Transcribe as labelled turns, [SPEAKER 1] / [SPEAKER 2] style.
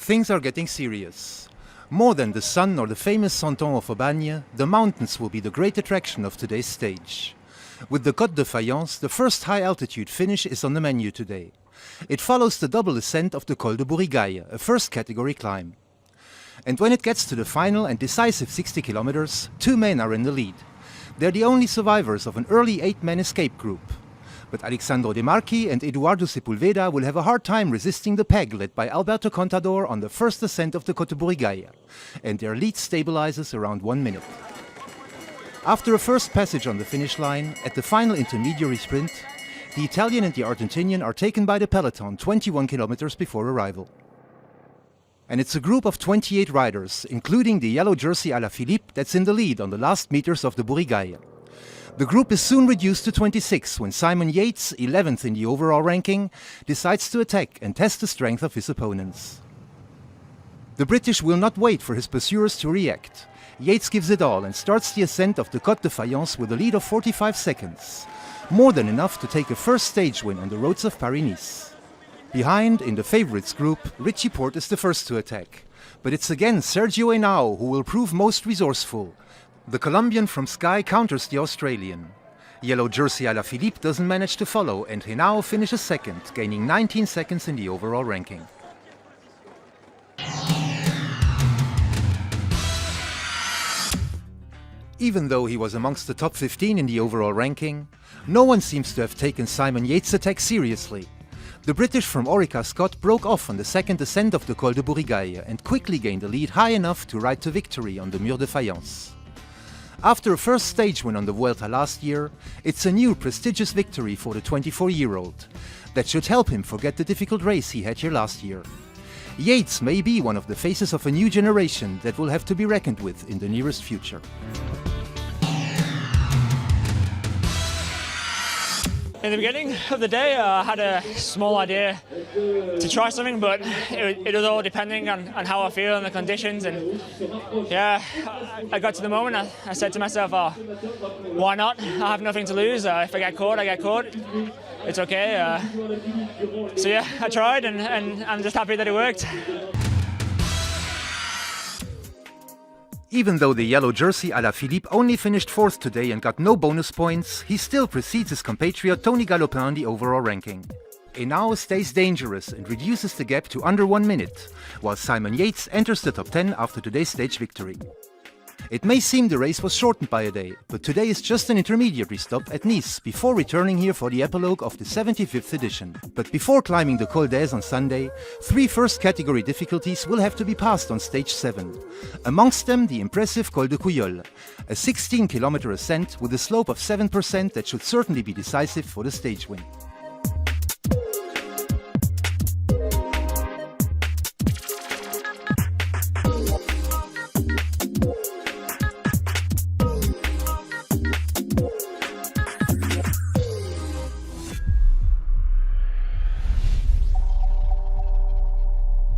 [SPEAKER 1] Things are getting serious. More than the sun or the famous Santon of Aubagne, the mountains will be the great attraction of today's stage. With the Côte de Fayence, the first high-altitude finish is on the menu today. It follows the double ascent of the Col de Bourigaille, a first-category climb. And when it gets to the final and decisive 60 kilometers, two men are in the lead. They're the only survivors of an early 8-man escape group. But Alexandro De Marchi and Eduardo Sepulveda will have a hard time resisting the peg led by Alberto Contador on the first ascent of the Côte de Bourigaille, and their lead stabilizes around 1 minute. After a first passage on the finish line, at the final intermediary sprint, the Italian and the Argentinian are taken by the peloton 21 kilometers before arrival. And it's a group of 28 riders, including the yellow jersey Alaphilippe, that's in the lead on the last meters of the Bourigaille. The group is soon reduced to 26 when Simon Yates, 11th in the overall ranking, decides to attack and test the strength of his opponents. The British will not wait for his pursuers to react. Yates gives it all and starts the ascent of the Côte de Fayence with a lead of 45 seconds, more than enough to take a first stage win on the roads of Paris-Nice. Behind, in the favourites group, Richie Porte is the first to attack. But it's again Sergio Henao who will prove most resourceful. The Colombian from Sky counters the Australian. Yellow jersey Alaphilippe doesn't manage to follow, and Henao finishes second, gaining 19 seconds in the overall ranking. Even though he was amongst the top 15 in the overall ranking, no one seems to have taken Simon Yates' attack seriously. The British from Orica Scott broke off on the second ascent of the Col de Bourigaille and quickly gained a lead high enough to ride to victory on the Mur de Fayence. After a first stage win on the Vuelta last year, it's a new prestigious victory for the 24-year-old. That should help him forget the difficult race he had here last year. Yates may be one of the faces of a new generation that will have to be reckoned with in the nearest future.
[SPEAKER 2] In the beginning of the day, I had a small idea to try something, but it was all depending on how I feel and the conditions. And yeah, I got to the moment, I said to myself, oh, why not? I have nothing to lose. If I get caught, I get caught. It's okay. So yeah, I tried, and I'm just happy that it worked.
[SPEAKER 1] Even though the yellow jersey Alaphilippe only finished 4th today and got no bonus points, he still precedes his compatriot Tony Galopin in the overall ranking. Henao stays dangerous and reduces the gap to under 1 minute, while Simon Yates enters the top 10 after today's stage victory. It may seem the race was shortened by a day, but today is just an intermediary stop at Nice before returning here for the epilogue of the 75th edition. But before climbing the Col d'Aise on Sunday, 3 first-category difficulties will have to be passed on stage 7. Amongst them the impressive Col de Couillol, a 16-kilometer ascent with a slope of 7% that should certainly be decisive for the stage win.